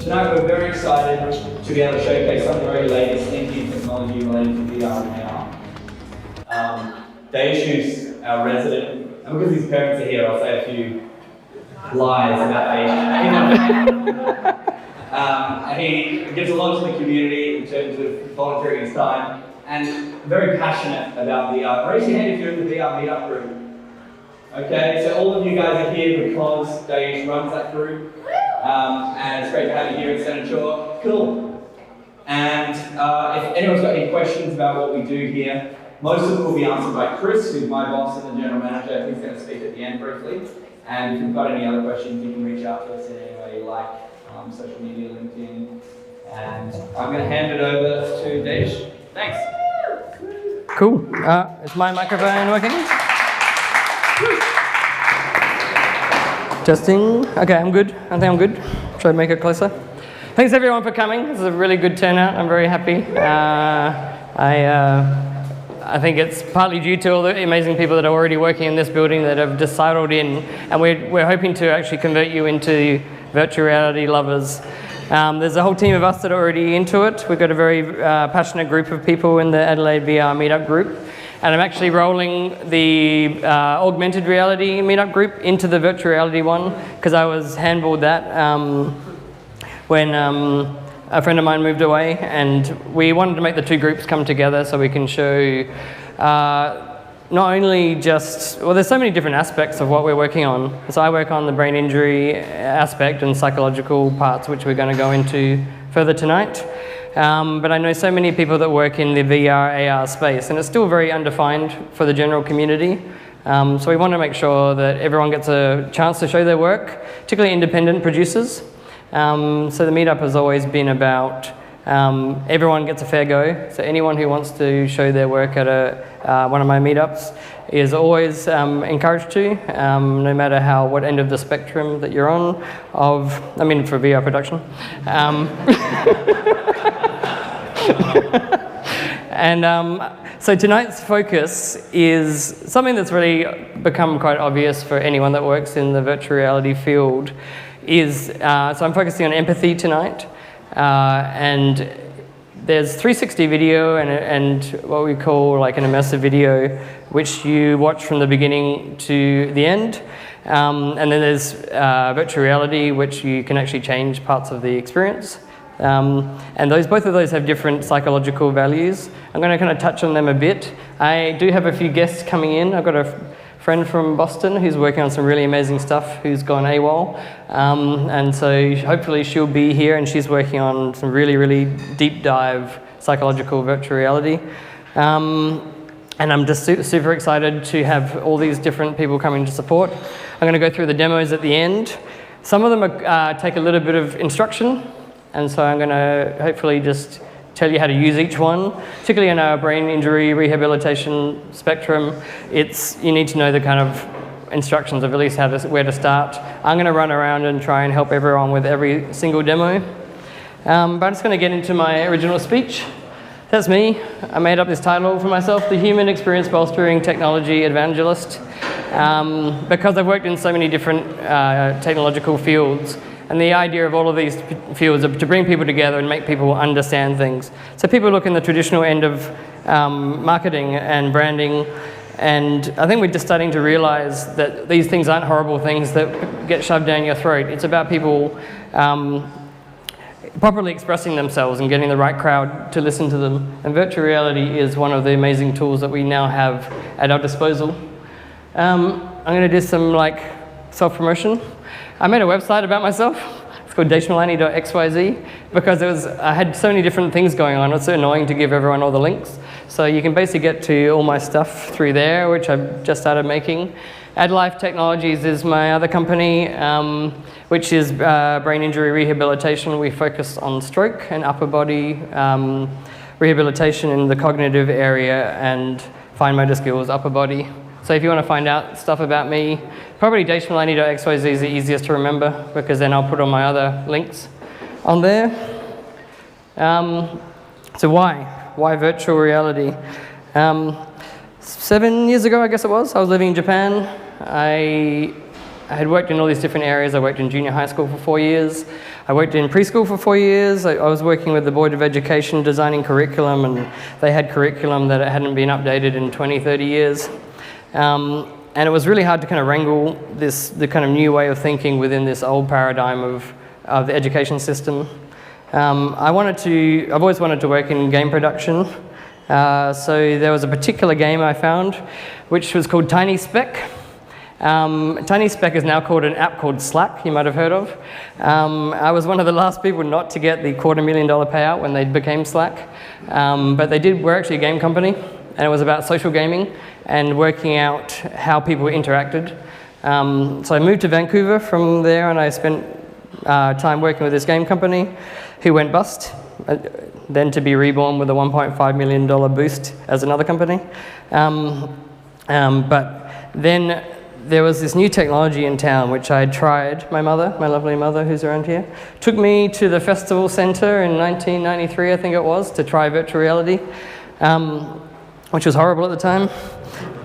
Tonight we're very excited to be able to showcase some of the very latest thinking technology related to VR and AR. Daish, who's our resident, and because his parents are here, I'll say a few lies about Daish. He gives a lot to the community in terms of volunteering his time, and very passionate about VR. Raise your hand if you're in the VR Meetup group. Okay, so all of you guys are here because Daish runs that group, and it's great to have you here in Senate Shore. Cool. And if anyone's got any questions about what we do here, most of them will be answered by Chris, who's my boss and the general manager. He's going to speak at the end briefly. And if you've got any other questions, you can reach out to us in any way you like, social media, LinkedIn. And I'm going to hand it over to Daish. Thanks. Cool. Is my microphone working? Testing. Okay, I'm good. I think I'm good. Try to make it closer. Thanks everyone for coming. This is a really good turnout. I'm very happy. I think it's partly due to all the amazing people that are already working in this building that have just settled in, and we're hoping to actually convert you into virtual reality lovers. There's a whole team of us that are already into it. We've got a very passionate group of people in the Adelaide VR Meetup group. And I'm actually rolling the augmented reality meetup group into the virtual reality one, because I was handballed that when a friend of mine moved away, and we wanted to make the two groups come together so we can show not only just, well, there's so many different aspects of what we're working on. So I work on the brain injury aspect and psychological parts, which we're going to go into further tonight. But I know so many people that work in the VR, AR space, and it's still very undefined for the general community. So we want to make sure that everyone gets a chance to show their work, particularly independent producers. So the meetup has always been about everyone gets a fair go. So anyone who wants to show their work at one of my meetups is always encouraged to, no matter what end of the spectrum that you're on for VR production. So tonight's focus is something that's really become quite obvious for anyone that works in the virtual reality field. So I'm focusing on empathy tonight, and there's 360 video and what we call like an immersive video, which you watch from the beginning to the end. And then there's virtual reality, which you can actually change parts of the experience. And both of those have different psychological values. I'm going to kind of touch on them a bit. I do have a few guests coming in. I've got a friend from Boston who's working on some really amazing stuff, who's gone AWOL. And so hopefully she'll be here, and she's working on some really, really deep dive psychological virtual reality. And I'm just super excited to have all these different people coming to support. I'm going to go through the demos at the end. Some of them take a little bit of instruction. And so I'm going to hopefully just tell you how to use each one, particularly in our brain injury rehabilitation spectrum. You need to know the kind of instructions of at least where to start. I'm going to run around and try and help everyone with every single demo. But I'm just going to get into my original speech. That's me. I made up this title for myself, the Human Experience Bolstering Technology Evangelist, because I've worked in so many different technological fields. And the idea of all of these fields are to bring people together and make people understand things. So people look in the traditional end of marketing and branding, and I think we're just starting to realize that these things aren't horrible things that get shoved down your throat. It's about people properly expressing themselves and getting the right crowd to listen to them. And virtual reality is one of the amazing tools that we now have at our disposal. I'm going to do some self-promotion. I made a website about myself. It's called daishmalani.xyz, because I had so many different things going on. It's so annoying to give everyone all the links. So you can basically get to all my stuff through there, which I've just started making. Adelaide Technologies is my other company, which is brain injury rehabilitation. We focus on stroke and upper body rehabilitation in the cognitive area and fine motor skills, upper body. So if you want to find out stuff about me, probably daishmalani.xyz is the easiest to remember, because then I'll put all my other links on there. So why virtual reality? 7 years ago, I guess it was, I was living in Japan. I I had worked in all these different areas. I worked in junior high school for 4 years. I worked in preschool for 4 years. I was working with the Board of Education designing curriculum, and they had curriculum that hadn't been updated in 20, 30 years. And it was really hard to kind of wrangle the kind of new way of thinking within this old paradigm of the education system. I've always wanted to work in game production. So there was a particular game I found, which was called Tiny Speck. Tiny Speck is now called an app called Slack, you might have heard of. I was one of the last people not to get the $250,000 payout when they became Slack. But we're actually a game company, and it was about social gaming and working out how people interacted. So I moved to Vancouver from there, and I spent time working with this game company who went bust, then to be reborn with a $1.5 million boost as another company. But then there was this new technology in town which I had tried. My lovely mother, who's around here, took me to the festival centre in 1993, I think it was, to try virtual reality, which was horrible at the time.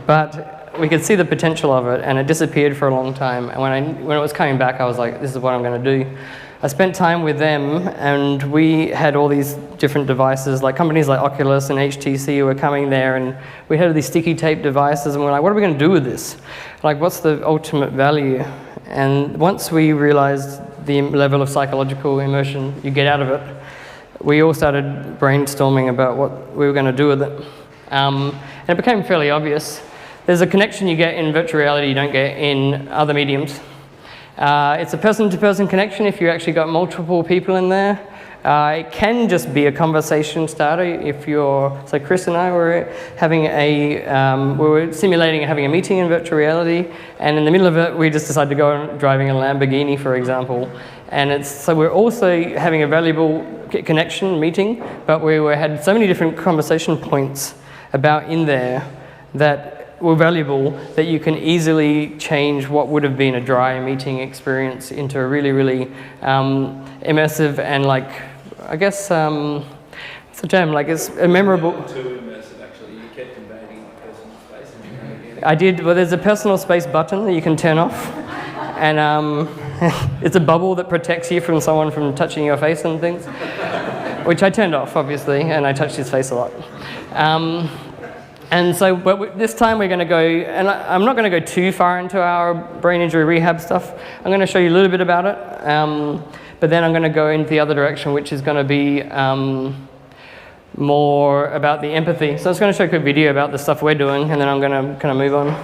But we could see the potential of it, and it disappeared for a long time. And when it was coming back, I was like, this is what I'm going to do. I spent time with them, and we had all these different devices, like companies like Oculus and HTC were coming there, and we had these sticky tape devices, and we're like, what are we going to do with this? Like, what's the ultimate value? And once we realized the level of psychological immersion you get out of it, we all started brainstorming about what we were going to do with it. And it became fairly obvious. There's a connection you get in virtual reality you don't get in other mediums. It's a person-to-person connection if you actually got multiple people in there. It can just be a conversation starter if so Chris and I were we were simulating having a meeting in virtual reality, and in the middle of it we just decided to go on driving a Lamborghini, for example. And so we're also having a valuable connection meeting, but we had so many different conversation points about in there that were valuable that you can easily change what would have been a dry meeting experience into a really, really immersive and I guess, what's the term? It's a memorable. Too immersive, actually. You kept invading personal space and you know, again. I did. Well, there's a personal space button that you can turn off, and it's a bubble that protects you from someone from touching your face and things, which I turned off, obviously, and I touched his face a lot. And so, but this time we're going to go, and I'm not going to go too far into our brain injury rehab stuff. I'm going to show you a little bit about it, but then I'm going to go into the other direction, which is going to be more about the empathy. So I was going to show a quick video about the stuff we're doing, and then I'm going to kind of move on.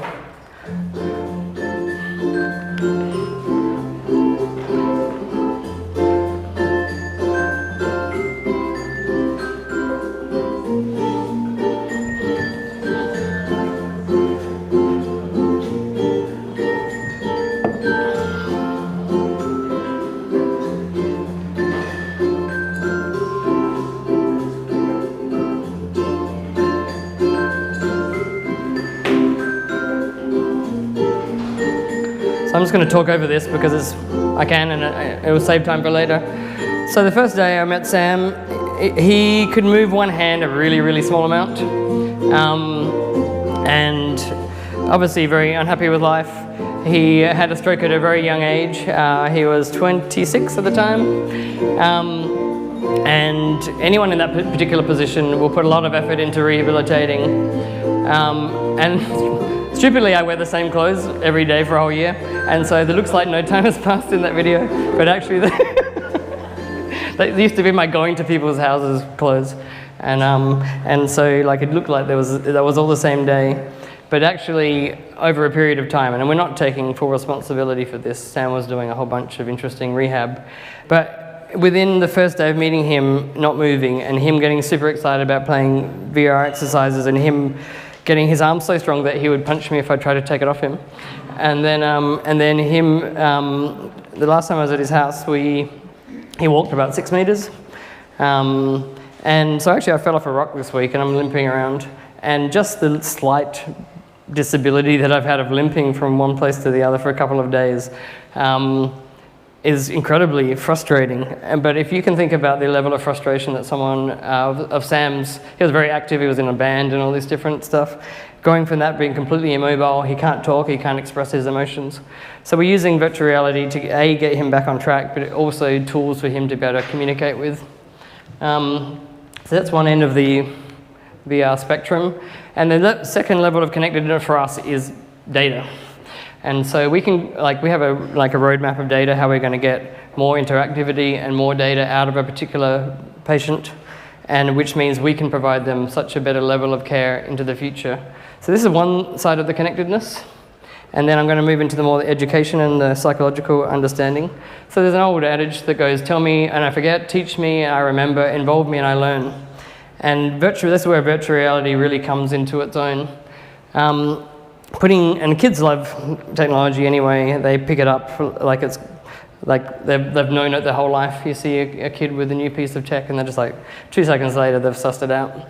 I'm just going to talk over this because I can, and it will save time for later. So the first day I met Sam, he could move one hand a really, really small amount, and obviously very unhappy with life. He had a stroke at a very young age. He was 26 at the time, and anyone in that particular position will put a lot of effort into rehabilitating. And stupidly, I wear the same clothes every day for a whole year, and so it looks like no time has passed in that video, but actually they used to be my going to people's houses clothes, and so it looked like that was all the same day, but actually over a period of time, and we're not taking full responsibility for this. Sam was doing a whole bunch of interesting rehab, but within the first day of meeting him, not moving, and him getting super excited about playing VR exercises, and him getting his arm so strong that he would punch me if I tried to take it off him. And then him, the last time I was at his house, he walked about 6 meters. And so actually I fell off a rock this week and I'm limping around. And just the slight disability that I've had of limping from one place to the other for a couple of days is incredibly frustrating. But if you can think about the level of frustration that someone of Sam's, he was very active, he was in a band and all this different stuff, going from that being completely immobile, he can't talk, he can't express his emotions. So we're using virtual reality to get him back on track, but also tools for him to be able to communicate with. So that's one end of the VR spectrum. And then the second level of connectedness for us is data. And so we can, we have a roadmap of data, how we're going to get more interactivity and more data out of a particular patient, and which means we can provide them such a better level of care into the future. So this is one side of the connectedness. And then I'm going to move into the more education and the psychological understanding. So there's an old adage that goes, tell me and I forget, teach me and I remember, involve me and I learn. And this is where virtual reality really comes into its own. And kids love technology anyway. They pick it up like they've known it their whole life. You see a kid with a new piece of tech and they're just 2 seconds later they've sussed it out.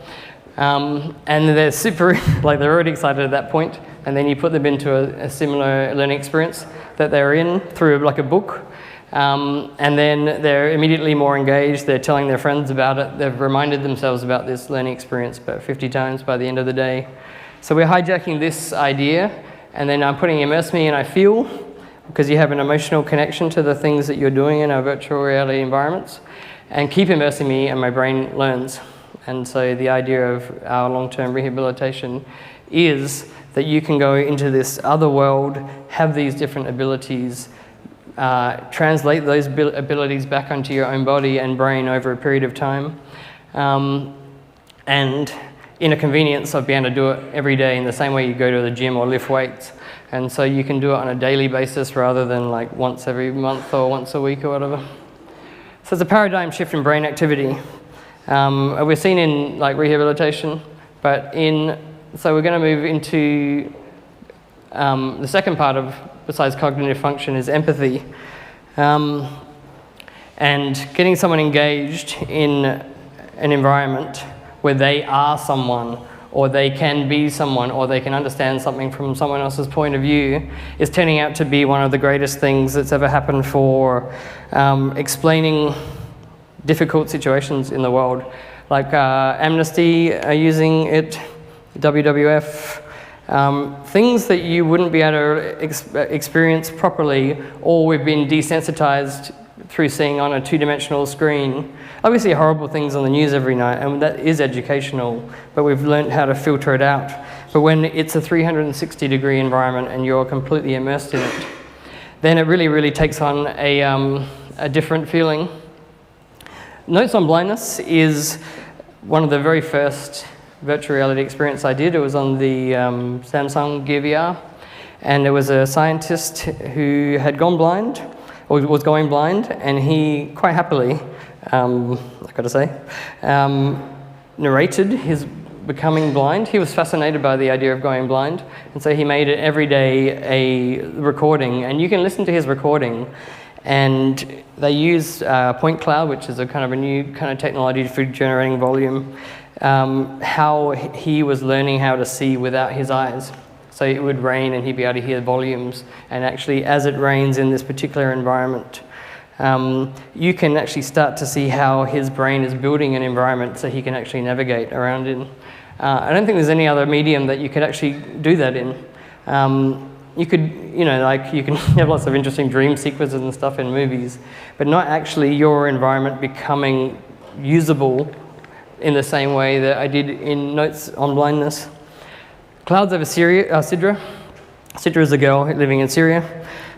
And they're super, they're already excited at that point. And then you put them into a similar learning experience that they're in through a book. And then they're immediately more engaged. They're telling their friends about it. They've reminded themselves about this learning experience about 50 times by the end of the day. So we're hijacking this idea, and then I'm putting immerse me and I feel, because you have an emotional connection to the things that you're doing in our virtual reality environments, and keep immersing me and my brain learns. And so the idea of our long-term rehabilitation is that you can go into this other world, have these different abilities, translate those abilities back onto your own body and brain over a period of time, and in a convenience of being able to do it every day in the same way you go to the gym or lift weights. And so you can do it on a daily basis rather than once every month or once a week or whatever. So it's a paradigm shift in brain activity. We're seen in rehabilitation, but so we're going to move into the second part of, besides cognitive function, is empathy. And getting someone engaged in an environment where they are someone, or they can be someone, or they can understand something from someone else's point of view, is turning out to be one of the greatest things that's ever happened for explaining difficult situations in the world. Amnesty are using it, WWF, things that you wouldn't be able to experience properly, or we've been desensitized through seeing on a two-dimensional screen. Obviously horrible things on the news every night, and that is educational, but we've learned how to filter it out. But when it's a 360-degree environment and you're completely immersed in it, then it really, really takes on a different feeling. Notes on Blindness is one of the very first virtual reality experience I did. It was on the Samsung Gear VR, and there was a scientist who had gone blind, or was going blind, and he quite happily, I've got to say, narrated his becoming blind. He was fascinated by the idea of going blind, and so he made it every day a recording, and you can listen to his recording. And they use point cloud, which is a new kind of technology for generating volume, how he was learning how to see without his eyes. So it would rain and he'd be able to hear volumes. And actually, as it rains in this particular environment, you can actually start to see how his brain is building an environment so he can actually navigate around in. I don't think there's any other medium that you could actually do that in. You could, you can have lots of interesting dream sequences and stuff in movies, but not actually your environment becoming usable in the same way that I did in Notes on Blindness. Clouds over Sidra. Sidra is a girl living in Syria.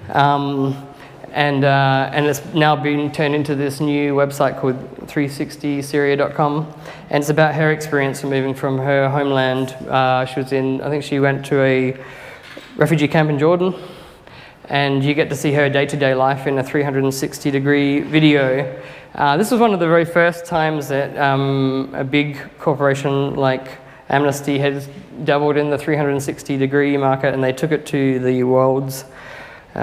And it's now been turned into this new website called 360syria.com. And it's about her experience of moving from her homeland. I think she went to a refugee camp in Jordan. And you get to see her day-to-day life in a 360-degree video. This was one of the very first times that a big corporation like Amnesty had dabbled in the 360-degree market, and they took it to the world's, what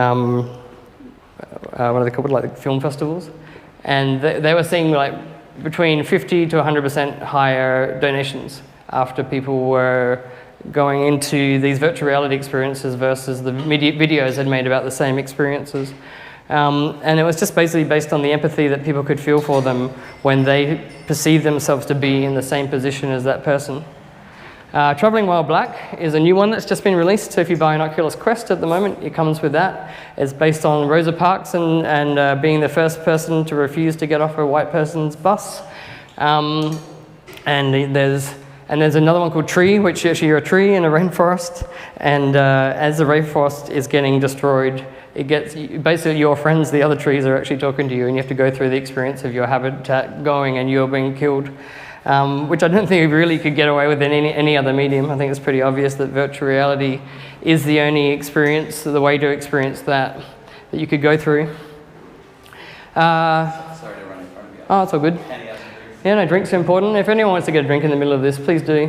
are they called, film festivals. And they were seeing between 50 to 100% higher donations after people were going into these virtual reality experiences versus the videos had made about the same experiences. And it was just basically based on the empathy that people could feel for them when they perceived themselves to be in the same position as that person. Traveling While Black is a new one that's just been released, so if you buy an Oculus Quest at the moment, it comes with that. It's based on Rosa Parks and being the first person to refuse to get off a white person's bus. And there's another one called Tree, which actually you're a tree in a rainforest, and as the rainforest is getting destroyed, it gets, basically your friends, the other trees, are actually talking to you, and you have to go through the experience of your habitat going and you're being killed. Which I don't think we really could get away with in any other medium. I think it's pretty obvious that virtual reality is the only experience, the way to experience that you could go through. Sorry to run in front of you. Oh, it's all good. Yeah, no, drinks are important. If anyone wants to get a drink in the middle of this, please do.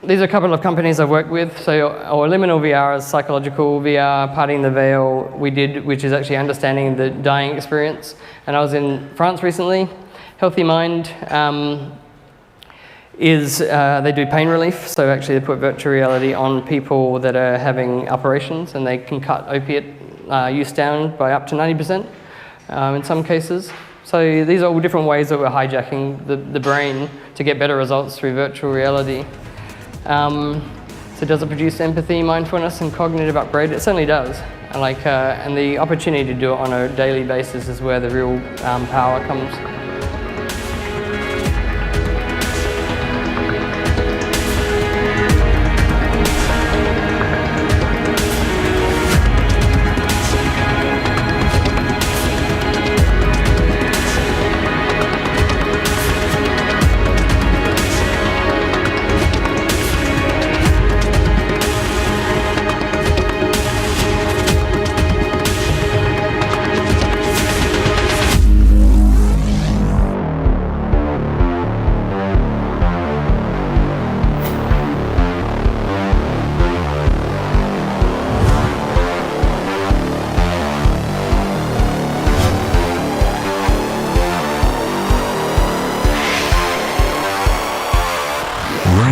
These are a couple of companies I've worked with. So Liminal VR is psychological VR, Parting the Veil we did, which is actually understanding the dying experience. And I was in France recently. Healthy Mind they do pain relief. So actually they put virtual reality on people that are having operations, and they can cut opiate use down by up to 90% in some cases. So these are all different ways that we're hijacking the brain to get better results through virtual reality. So does it produce empathy, mindfulness, and cognitive upgrade? It certainly does. And the opportunity to do it on a daily basis is where the real power comes.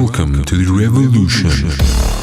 Welcome to the revolution.